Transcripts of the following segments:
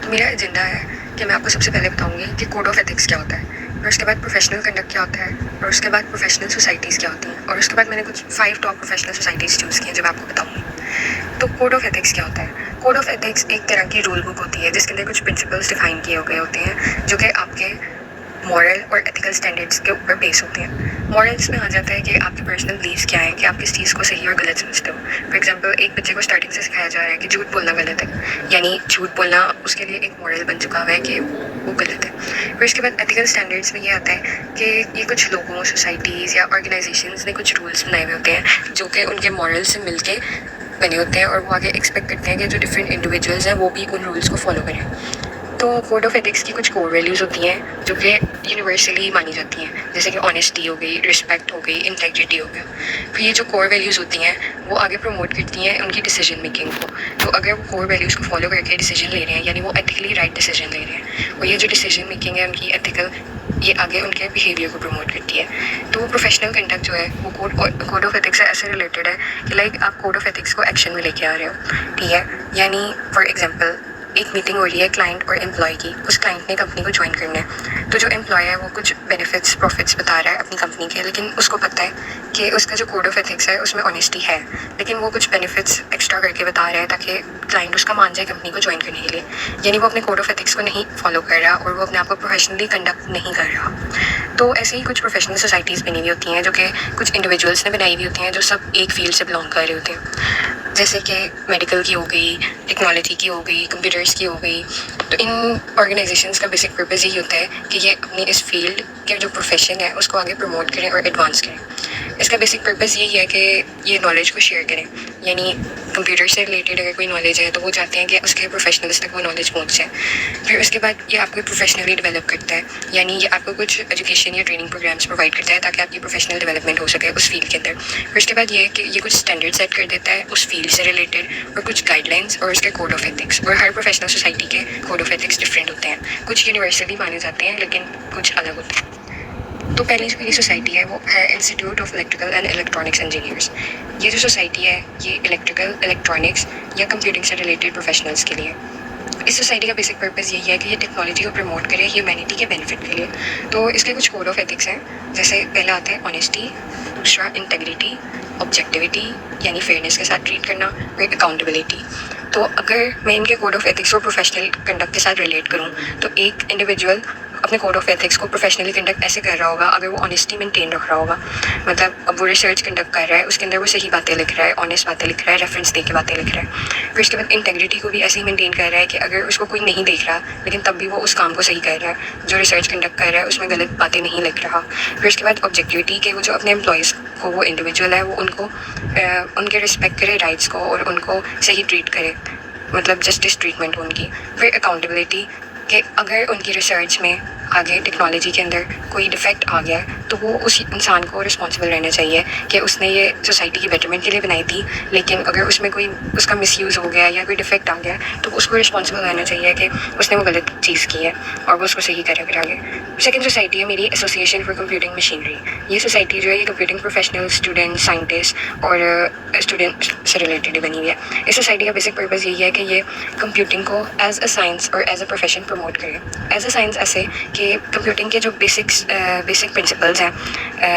तो मेरा एजेंडा है कि मैं आपको सबसे पहले बताऊंगी कि कोड ऑफ एथिक्स क्या होता है, और उसके बाद प्रोफेशनल कंडक्ट क्या होता है, और उसके बाद प्रोफेशनल सोसाइटीज़ क्या होती हैं, और उसके बाद मैंने कुछ 5 टॉप प्रोफेशनल सोसाइटीज़ चूज़ की हैं जो मैं आपको बताऊंगी। तो कोड ऑफ एथिक्स क्या होता है? कोड ऑफ एथिक्स एक तरह की रूल बुक होती है जिसके अंदर कुछ प्रिंसिपल्स डिफाइन किए गए होते हैं जो कि आपके मॉरल और एथिकल स्टैंडर्ड्स के ऊपर बेस होते हैं। मॉरल्स में आ जाता है कि आपके पर्सनल बिलीव्स क्या है, कि आप किस चीज़ को सही और गलत समझते हो। फॉर एग्जांपल, एक बच्चे को स्टार्टिंग से सिखाया जा रहा है कि झूठ बोलना गलत है, यानी झूठ बोलना उसके लिए एक मॉरल बन चुका हुआ है कि वो गलत है। फिर उसके बाद एथिकल स्टैंडर्ड्स में ये आता है कि ये कुछ लोगों, सोसाइटीज़ या ऑर्गेनाइजेशंस ने कुछ रूल्स बनाए हुए होते हैं जो कि उनके मॉरल से मिलके बने होते हैं, और वो आगे एक्सपेक्ट करते हैं कि जो डिफरेंट इंडिविजुअल्स हैं वो भी उन रूल्स को फॉलो करें। तो कोड ऑफ एथिक्स की कुछ कोर वैल्यूज़ होती हैं जो कि यूनिवर्सली मानी जाती हैं, जैसे कि ऑनेस्टी हो गई, रिस्पेक्ट हो गई, इंटेग्रिटी हो गया। फिर ये जो कोर वैल्यूज़ होती हैं वो आगे प्रमोट करती हैं उनकी डिसीजन मेकिंग को। तो अगर वो कोर वैल्यूज़ को फॉलो करके डिसीजन ले रहे हैं, यानी वो एथिकली राइट डिसीजन ले रहे हैं, और ये जो डिसीजन मेकिंग है उनकी एथिकल, ये आगे उनके बिहेवियर को प्रमोट करती है। तो प्रोफेशनल कंडक्ट जो है वो कोड ऑफ एथिक्स से ऐसे रिलेटेड है कि लाइक आप कोड ऑफ एथिक्स को एक्शन में लेके आ रहे हो, ठीक है। यानी फॉर एग्जांपल, एक मीटिंग हो रही है क्लाइंट और एम्प्लॉय की। उस क्लाइंट ने कंपनी को ज्वाइन करना है, तो जो एम्प्लॉय है वो कुछ बेनिफिट्स, प्रॉफिट्स बता रहा है अपनी कंपनी के, लेकिन उसको पता है कि उसका जो कोड ऑफ एथिक्स है उसमें ऑनेस्टी है, लेकिन वो कुछ बेनिफिट्स एक्स्ट्रा करके बता रहा है ताकि क्लाइंट उसका मान जाए कंपनी को ज्वाइन करने के लिए। यानी वो अपने कोड ऑफ एथिक्स को नहीं फॉलो कर रहा और वो अपने आप को प्रोफेशनली कंडक्ट नहीं कर रहा। तो ऐसे ही कुछ प्रोफेशनल सोसाइटीज़ बनी हुई होती हैं जो कि कुछ इंडिविजुअल्स ने बनाई हुई होती हैं जो सब एक फील्ड से बिलोंग कर रहे होते हैं, जैसे कि मेडिकल की हो गई, टेक्नोलॉजी की हो गई, कंप्यूटर्स की हो गई। तो इन ऑर्गेनाइजेशंस का बेसिक पर्पज़ यही होता है कि ये अपनी इस फील्ड के जो प्रोफेशन है उसको आगे प्रमोट करें और एडवांस करें। इसका बेसिक पर्पज़ यही है कि ये नॉलेज को शेयर करें, यानी कंप्यूटर से रिलेटेड अगर कोई नॉलेज है तो वो चाहते हैं कि उसके प्रोफेशनल्स तक वो नॉलेज पहुँच जाए। फिर उसके बाद ये आपको प्रोफेशनली डेवलप करता है, यानी ये आपको कुछ एजुकेशन या ट्रेनिंग प्रोग्राम्स प्रोवाइड करता है ताकि आपकी प्रोफेशनल डेवलपमेंट हो सके उस फील्ड के अंदर। फिर उसके बाद ये है कि ये कुछ स्टैंडर्ड सेट कर देता है उस फील्ड से रिलेटेड, और कुछ गाइडलाइंस और उसके कोड ऑफ एथिक्स। और हर प्रोफेशनल सोसाइटी के कोड ऑफ एथिक्स डिफरेंट होते हैं, कुछ यूनिवर्सली माने जाते हैं लेकिन कुछ अलग होते हैं। तो पहली सोसाइटी है वो है institute of electrical and electronics engineers. ये जो सोसाइटी है ये इलेक्ट्रिकल, इलेक्ट्रॉनिक्स या कंप्यूटिंग से रिलेटेड प्रोफेशनल्स के लिए। इस सोसाइटी का बेसिक पर्पज़ यही है कि ये टेक्नोलॉजी को प्रमोट करे ह्यूमैनिटी के बेनिफिट के लिए। तो इसके कुछ कोड ऑफ एथिक्स हैं, जैसे पहला आता है ऑनेस्टी, दूसरा इंटेग्रिटी, ऑब्जेक्टिविटी यानी फेयरनेस के साथ ट्रीट करना, फिर अकाउंटेबिलिटी। तो अगर मैं इनके कोड ऑफ एथिक्स को प्रोफेशनल कंडक्ट के साथ रिलेट करूँ तो एक इंडिविजुअल अपने कोड ऑफ एथिक्स को प्रोफेशनली कंडक्ट ऐसे कर रहा होगा अगर वो ऑनेस्टी मेंटेन रख रहा होगा। मतलब अब वो रिसर्च कंडक्ट कर रहा है, उसके अंदर वो सही बातें लिख रहा है, ऑनेस्ट बातें लिख रहा है, रेफरेंस दे के बातें लिख रहा है। फिर उसके बाद इंटेग्रिटी को भी ऐसे ही मेंटेन कर रहा है कि अगर उसको कोई नहीं देख रहा लेकिन तब भी वो उस काम को सही कर रहा है, जो रिसर्च कंडक्ट कर रहा है उसमें गलत बातें नहीं लिख रहा। फिर उसके बाद ऑब्जेक्टिविटी के वो जो अपने एम्प्लॉयज़ को, वो इंडिविजुअल है, वो उनको उनके रिस्पेक्ट करे राइट्स को और उनको सही ट्रीट करे, मतलब जस्टिस ट्रीटमेंट उनकी। फिर अकाउंटेबिलिटी कि अगर उनकी रिसर्च में आगे टेक्नोलॉजी के अंदर कोई डिफेक्ट आ गया तो वो उस इंसान को रिस्पॉन्सिबल रहना चाहिए कि उसने ये सोसाइटी की बेटरमेंट के लिए बनाई थी, लेकिन अगर उसमें कोई उसका मिसयूज़ हो गया या कोई डिफेक्ट आ गया तो उसको रिस्पॉन्सिबल रहना चाहिए कि उसने वो गलत चीज़ की है और वो उसको सही करे फिर आगे। सेकेंड सोसाइटी है मेरी एसोसिएशन फॉर कंप्यूटिंग मशीनरी। ये सोसाइटी जो है ये कंप्यूटिंग प्रोफेशनल, स्टूडेंट, साइंटिस्ट और स्टूडेंट से रिलेटेड बनी हुई है। इस सोसाइटी का बेसिक पर्पज़ यही है कि ये कंप्यूटिंग को एज अ साइंस और एज अ प्रोफेशन प्रमोट करे। एज अ साइंस ऐसे कि कंप्यूटिंग के जो बेसिक प्रिंसिपल्स हैं,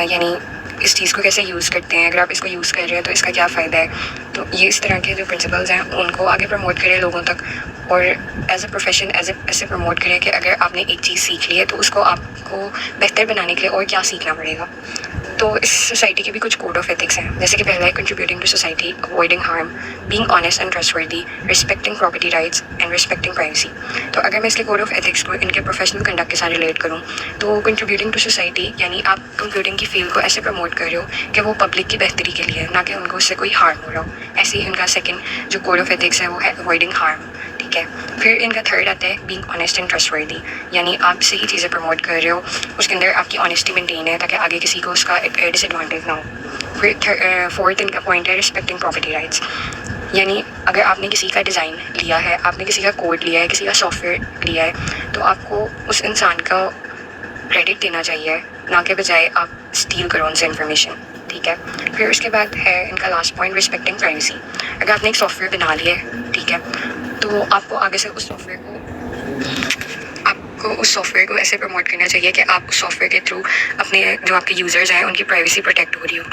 यानी इस चीज़ को कैसे यूज़ करते हैं, अगर आप इसको यूज़ कर रहे हैं तो इसका क्या फ़ायदा है, तो ये इस तरह के जो प्रिंसिपल्स हैं उनको आगे प्रमोट करें लोगों तक। और एज अ प्रोफेशन ऐसे प्रमोट करें कि अगर आपने एक चीज़ सीख ली है तो उसको आपको बेहतर बनाने के लिए और क्या सीखना पड़ेगा। तो इस सोसाइटी के भी कुछ कोड ऑफ एथिक्स हैं, जैसे कि पहला है contributing to society, avoiding harm, being honest and trustworthy, respecting property rights and respecting privacy. तो अगर मैं इसके कोड ऑफ एथिक्स को इनके प्रोफेशनल कंडक्ट के साथ रिलेट करूँ तो कंट्रीब्यूटिंग टू सोसाइटी यानी आप कंप्यूटिंग की फील्ड को ऐसे प्रमोट कर रहे हो कि वो पब्लिक की बेहतरी के लिए, ना कि उनको उससे कोई हार्म हो रहा हो। ऐसे ही इनका सेकंड जो कोड ऑफ एथिक्स है वो है अवॉइडिंग हार्म, ठीक है। फिर इनका थर्ड आता है बीइंग ऑनेस्ट एंड ट्रस्टवर्दी, यानी आप सही चीज़ें प्रमोट कर रहे हो, उसके अंदर आपकी ऑनेस्टी मेंटेन है ताकि आगे किसी को उसका डिसएडवांटेज ना हो। फिर फोर्थ इनका पॉइंट है रिस्पेक्टिंग प्रॉपर्टी राइट्स, यानी अगर आपने किसी का डिज़ाइन लिया है, आपने किसी का कोड लिया है, किसी का सॉफ्टवेयर लिया है, तो आपको उस इंसान का क्रेडिट देना चाहिए, ना के बजाय आप स्टील करो उनसे इन्फॉर्मेशन, ठीक है। फिर उसके बाद है इनका लास्ट पॉइंट रिस्पेक्टिंग प्राइवेसी। अगर आपने एक सॉफ्टवेयर बना लिया है, ठीक है, तो आपको आगे से उस सॉफ्टवेयर को आपको उस सॉफ्टवेयर को ऐसे प्रमोट करना चाहिए कि आप उस सॉफ्टवेयर के थ्रू अपने जो आपके यूज़र्स हैं उनकी प्राइवेसी प्रोटेक्ट हो रही हो।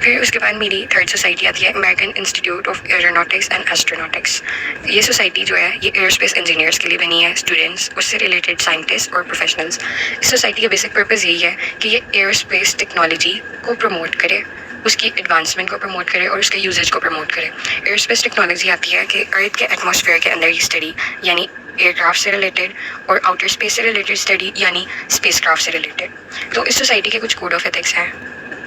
फिर उसके बाद मेरी थर्ड सोसाइटी आती है American institute of aeronautics and astronautics. ये सोसाइटी जो है ये एयरस्पेस इंजीनियर्स के लिए बनी है, स्टूडेंट्स, उससे रिलेटेड साइंटिस्ट और प्रोफेशनल्स। इस सोसाइटी का बेसिक पर्पज़ यही है कि ये एयरस्पेस टेक्नोलॉजी को प्रमोट करे, उसकी एडवांसमेंट को प्रमोट करे और उसके यूजेज को प्रमोट करे। एयरस्पेस टेक्नोलॉजी आती है कि अर्थ के एटमॉस्फेयर के अंदर की स्टडी, यानी एयरक्राफ्ट से रिलेटेड, और आउटर स्पेस से रिलेटेड स्टडी यानी स्पेसक्राफ्ट से रिलेटेड। तो इस सोसाइटी के कुछ कोड ऑफ एथिक्स हैं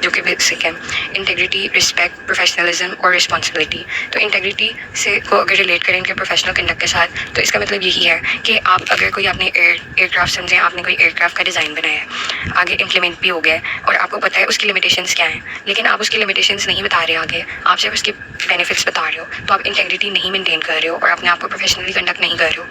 जो कि बेसिक है: इंटेग्रिटी, रिस्पेक्ट, प्रोफेशनलिज्म और रिस्पॉन्सिबिलिटी। तो इंटेग्रिटी से को अगर रिलेट करें इनके प्रोफेशनल कंडक्ट के साथ, तो इसका मतलब यही है कि आप अगर कोई आपने एयरक्राफ्ट समझें, आपने कोई एयरक्राफ्ट का डिज़ाइन बनाया है, आगे इम्प्लीमेंट भी हो गया है और आपको पता है उसकी लिमिटेशंस क्या हैं, लेकिन आप उसकी लिमिटेशंस नहीं बता रहे आगे, आप सिर्फ उसके बेनिफिट्स बता रहे हो, तो आप इंटेग्रिटी नहीं मेंटेन कर रहे हो और अपने आप को प्रोफेशनली कंडक्ट नहीं कर रहे हो।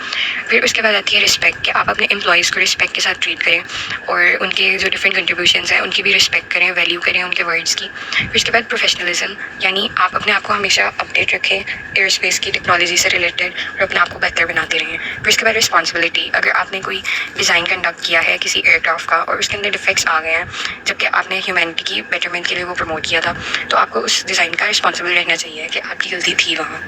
फिर उसके बाद आती है रिस्पेक्ट, कि आप अपने एम्प्लॉयज़ को रिस्पेक्ट के साथ ट्रीट करें और उनके जो डिफरेंट कंट्रीब्यूशंस हैं उनकी भी रिस्पेक्ट करें, वैल्यू करें उनके वर्ड्स की। फिर उसके बाद प्रोफेशनलिज्म, यानी आप अपने आप को हमेशा अपडेट रखें एयरस्पेस की टेक्नोलॉजी से रिलेटेड और अपने आप को बेहतर बनाते रहें। फिर उसके बाद रिस्पॉन्सिबिलिटी, अगर आपने कोई डिज़ाइन कंडक्ट किया है किसी एयरक्राफ्ट का और उसके अंदर डिफेक्ट्स आ गए हैं जबकि आपने ह्यूमैनिटी की बेटरमेंट के लिए वो प्रमोट किया था, तो आपको उस डिज़ाइन का रिस्पॉन्सिबल रहना चाहिए कि आपकी गलती थी वहाँ।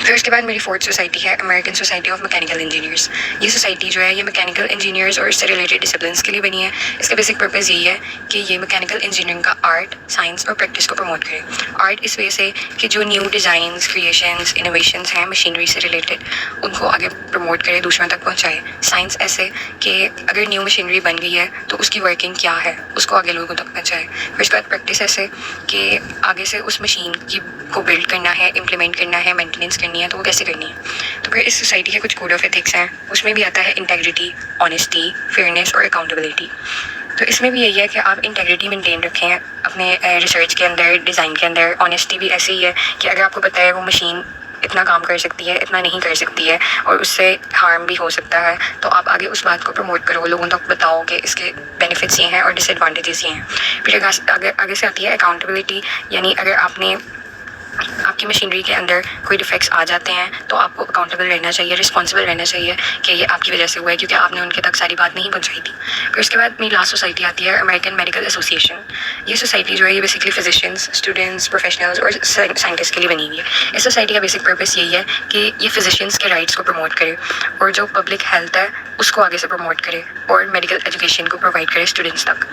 फिर उसके बाद मेरी फोर्थ सोसाइटी है American society of mechanical engineers. ये सोसाइटी जो है ये मैकेनिकल इंजीनियर्स और इससे रिलेटेड डिसिप्लिन्स के लिए बनी है। इसका बेसिक पर्पज़ यही है कि ये मैकेनिकल इंजीनियरिंग का आर्ट, साइंस और प्रैक्टिस को प्रमोट करे। आर्ट इस वजह से कि जो न्यू डिज़ाइंस, क्रिएशंस, इनोवेशंस हैं मशीनरी से रिलेटेड, उनको आगे प्रमोट करे, दूसरों तक पहुँचाए। साइंस ऐसे कि अगर न्यू मशीनरी बन गई है तो उसकी वर्किंग क्या है उसको आगे लोगों तक पहुँचाए। फिर उसके बाद प्रैक्टिस ऐसे कि आगे से उस मशीन की को बिल्ड करना है, इम्प्लीमेंट करना है, मेंटेनेंस करनी है, तो वो कैसे करनी है। तो फिर इस सोसाइटी के कुछ कोड ऑफ एथिक्स हैं, उसमें भी आता है इंटेग्रिटी, ऑनेस्टी, फेयरनेस और अकाउंटेबिलिटी। तो इसमें भी यही है कि आप इंटेग्रिटी मेंटेन रखें अपने रिसर्च के अंदर, डिज़ाइन के अंदर। ऑनेस्टी भी ऐसी ही है कि अगर आपको पता है वो मशीन इतना काम कर सकती है, इतना नहीं कर सकती है और उससे हार्म भी हो सकता है, तो आप आगे उस बात को प्रमोट करो, लोगों तक बताओ कि इसके बेनिफिट्स ये हैं और डिसएडवांटेजेस ये हैं। फिर आगे से आती है अकाउंटेबिलिटी, यानी अगर आपकी मशीनरी के अंदर कोई डिफेक्ट्स आ जाते हैं तो आपको अकाउंटेबल रहना चाहिए, रिस्पॉन्सिबल रहना चाहिए कि ये आपकी वजह से हुआ है क्योंकि आपने उनके तक सारी बात नहीं पहुंचाई थी। फिर उसके बाद मेरी लास्ट सोसाइटी आती है अमेरिकन मेडिकल एसोसिएशन। ये सोसाइटी जो है ये बेसिकली फिजिशियंस, स्टूडेंट्स, प्रोफेशनल्स और साइंटिस्ट के लिए बनी हुई है। इस सोसाइटी का बेसिक पर्पस यही है कि ये फिजिशियंस के राइट्स को प्रमोट करे और जो पब्लिक हेल्थ है उसको आगे से प्रमोट करे और मेडिकल एजुकेशन को प्रोवाइड करे स्टूडेंट्स तक।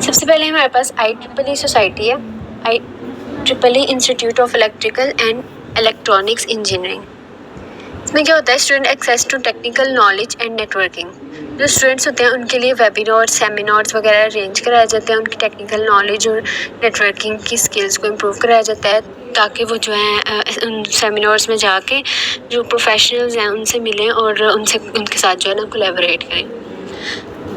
सबसे पहले हमारे पास IEEE सोसाइटी है, IEEE institute of electrical and electronics engineering. इसमें क्या होता है, student access to technical knowledge and networking. जो स्टूडेंट्स होते हैं उनके लिए वेबिनार, सेमिनार्स वगैरह अरेंज कराए जाते हैं, उनकी टेक्निकल नॉलेज और नेटवर्किंग की स्किल्स को इम्प्रूव कराया जाता है ताकि वो जो है उन सेमिनार्स में जाके जो प्रोफेशनल्स हैं उनसे मिलें और उनके साथ जो है ना कोलैबोरेट करें।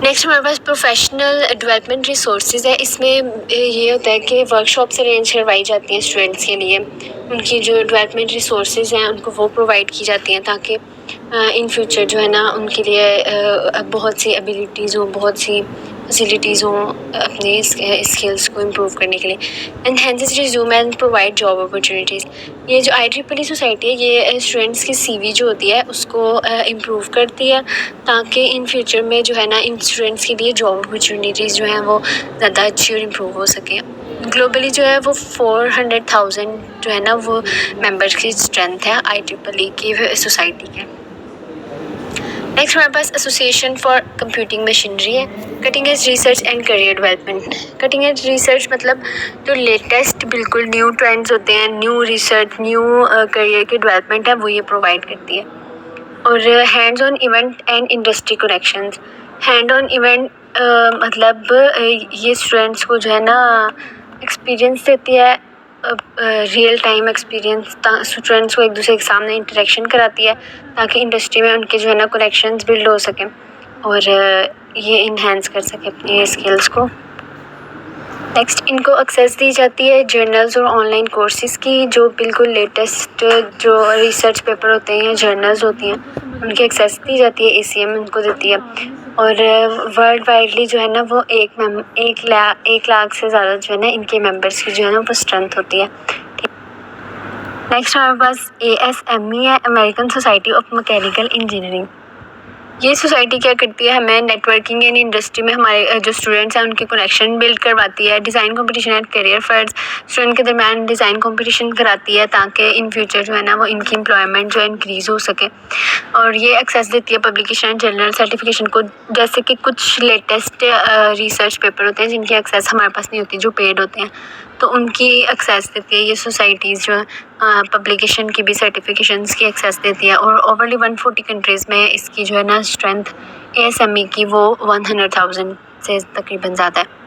नेक्स्ट हमारे पास प्रोफेशनल डेवलपमेंट रिसोर्सेज है। इसमें ये होता है कि वर्कशॉप्स अरेंज करवाई जाती हैं स्टूडेंट्स के लिए, उनकी जो डेवलपमेंट रिसोर्सेज हैं उनको वो प्रोवाइड की जाती हैं ताकि इन फ्यूचर जो है ना उनके लिए बहुत सी एबिलिटीज़ हों, बहुत सी फैसिलिटीज़ हों अपने स्किल्स को इम्प्रूव करने के लिए। Enhances resume and provide job opportunities. ये जो IEEE सोसाइटी है ये स्टूडेंट्स की CV जो होती है उसको इम्प्रूव करती है ताकि इन फ्यूचर में जो है ना इन स्टूडेंट्स के लिए जॉब अपॉर्चुनिटीज़ जो हैं वो ज़्यादा अच्छी और इम्प्रूव हो सकें। ग्लोबली जो है वो 400,000 जो है ना वो मेंबर्स की स्ट्रेंथ है IEEE की सोसाइटी के। नेक्स्ट हमारे पास एसोसिएशन फॉर कंप्यूटिंग मशीनरी है। Cutting edge research and career development. Cutting edge research मतलब जो लेटेस्ट बिल्कुल न्यू ट्रेंड्स होते हैं, न्यू रिसर्च, न्यू करियर की डेवलपमेंट है वो ये प्रोवाइड करती है। और hands on event and industry connections. Hand on event मतलब ये स्टूडेंट्स को जो है ना एक्सपीरियंस देती है, रियल टाइम एक्सपीरियंस, स्टूडेंट्स को एक दूसरे के सामने इंटरेक्शन कराती है ताकि इंडस्ट्री में उनके जो है ना कनेक्शंस बिल्ड हो सकें और ये इन्हेंस कर सके अपनी स्किल्स को। नेक्स्ट इनको एक्सेस दी जाती है जर्नल्स और ऑनलाइन कोर्सेज़ की, जो बिल्कुल लेटेस्ट जो रिसर्च पेपर होते हैं या जर्नल्स होती हैं उनकी एक्सेस दी जाती है, ACM उनको देती है। और वर्ल्ड वाइडली जो है ना वो एक लाख से ज़्यादा जो है ना इनके मेंबर्स की जो है ना वो स्ट्रेंथ होती है। नेक्स्ट हमारे पास ASME है, American society of mechanical engineering. ये सोसाइटी क्या करती है, हमें नेटवर्किंग इन इंडस्ट्री में हमारे जो स्टूडेंट्स हैं उनके कनेक्शन बिल्ड करवाती है। Design competition and career fairs student के दरमियान डिज़ाइन कंपटीशन कराती है ताकि इन फ्यूचर जो है ना वो इनकी एम्प्लॉयमेंट जो है इंक्रीज़ हो सके। और ये एक्सेस देती है पब्लिकेशन एंड जर्नल सर्टिफिकेशन को, जैसे कि कुछ लेटेस्ट रिसर्च पेपर होते हैं जिनकी एक्सेस हमारे पास नहीं होती, जो पेड होते हैं, तो उनकी एक्सेस देती है ये सोसाइटीज़ जो है। पब्लिकेशन की भी सर्टिफिकेशंस की एक्सेस देती है। और ओवरली 140 कंट्रीज़ में इसकी जो है ना स्ट्रेंथ ASME की वो 100,000 से तकरीबन ज़्यादा है।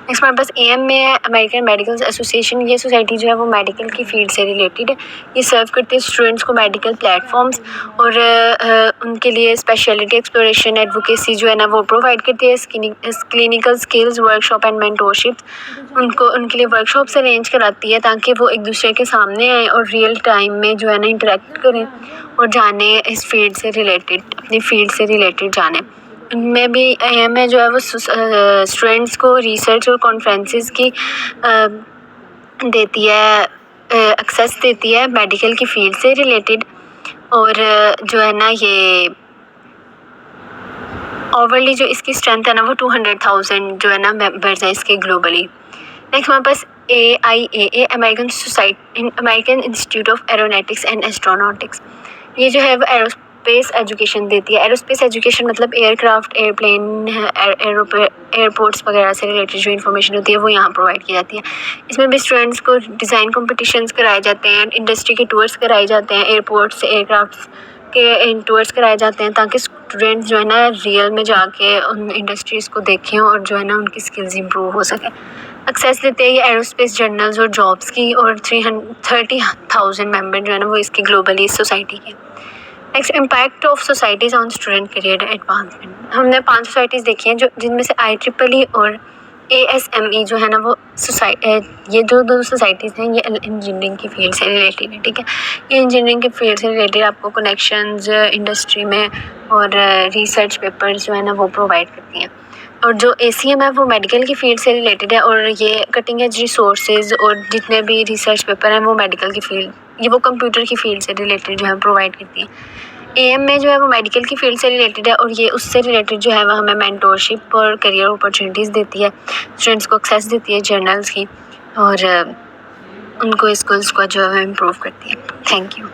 नेक्स्ट हमारे पास AM में है अमेरिकन मेडिकल एसोसिएशन। ये सोसाइटी जो है वो मेडिकल की फील्ड से रिलेटेड है। ये सर्व करती है स्टूडेंट्स को मेडिकल प्लेटफॉर्म्स और उनके लिए स्पेशलिटी एक्सप्लोरेशन एडवोकेसी जो है ना वो प्रोवाइड करती है। Clinical skills workshop and mentorship उनको उनके लिए वर्कशॉप्स अरेंज कराती है ताकि वो एक दूसरे के सामने आए और रियल टाइम में जो है ना इंटरेक्ट करें और जाने इस फील्ड से रिलेटेड, अपनी फील्ड से रिलेटेड जाने। इनमें भी AM जो है वो स्टूडेंट्स को रिसर्च और कॉन्फ्रेंसेस की देती है, एक्सेस देती है मेडिकल की फील्ड से रिलेटेड। और जो है ना ये ओवरली जो इसकी स्ट्रेंथ है ना वो 200,000 जो है ना मेंबर्स हैं इसके ग्लोबली। नेक्स्ट हमारे पास AIAA American institute of aeronautics and astronautics. ये जो है वो एरोस्पेस एजुकेशन देती है। एरोस्पेस एजुकेशन मतलब एयरक्राफ्ट, एयरप्लेन, एयरपोर्ट्स वगैरह से रिलेटेड जो इन्फॉर्मेशन होती है वो यहाँ प्रोवाइड की जाती है। इसमें भी स्टूडेंट्स को डिज़ाइन कॉम्पिटिशन्स कराए जाते हैं, इंडस्ट्री के टूर्स कराए जाते हैं, एयरपोर्ट्स, एयरक्राफ्ट के टूर्स कराए जाते हैं ताकि स्टूडेंट्स जो है ना रियल में जाके उन इंडस्ट्रीज़ को देखें और जो है ना उनकी स्किल्स इंप्रूव हो सके। एक्सेस देते हैं ये एरोस्पेस जर्नल्स और जॉब्स की। और 30,000 मेंबर जो है ना वो इसकी ग्लोबली इस सोसाइटी के। Next impact of societies on student career advancement. हमने 5 सोसाइटीज़ देखी हैं जो जिनमें से IEEE और ASME जो है ना वो ये जो 2 सोसाइटीज़ हैं ये इंजीनियरिंग की फील्ड से रिलेटेड है, ठीक है। ये इंजीनियरिंग की फील्ड से रिलेटेड आपको कनेक्शंस इंडस्ट्री में और रिसर्च पेपर्स जो है ना वो प्रोवाइड करती हैं। और जो ACM है वो मेडिकल की फील्ड से रिलेटेड है और ये कटिंग एज रिसोर्सेज और जितने भी रिसर्च पेपर हैं वो मेडिकल की फील्ड, ये वो कंप्यूटर की फील्ड से रिलेटेड जो है प्रोवाइड करती है। AM में जो है वो मेडिकल की फील्ड से रिलेटेड है और ये उससे रिलेटेड जो है वो हमें मेंटोरशिप और करियर अपॉर्चुनिटीज़ देती है, स्टूडेंट्स को एक्सेस देती है जर्नल्स की और उनको स्किल्स को जो है इम्प्रूव करती है। Thank you.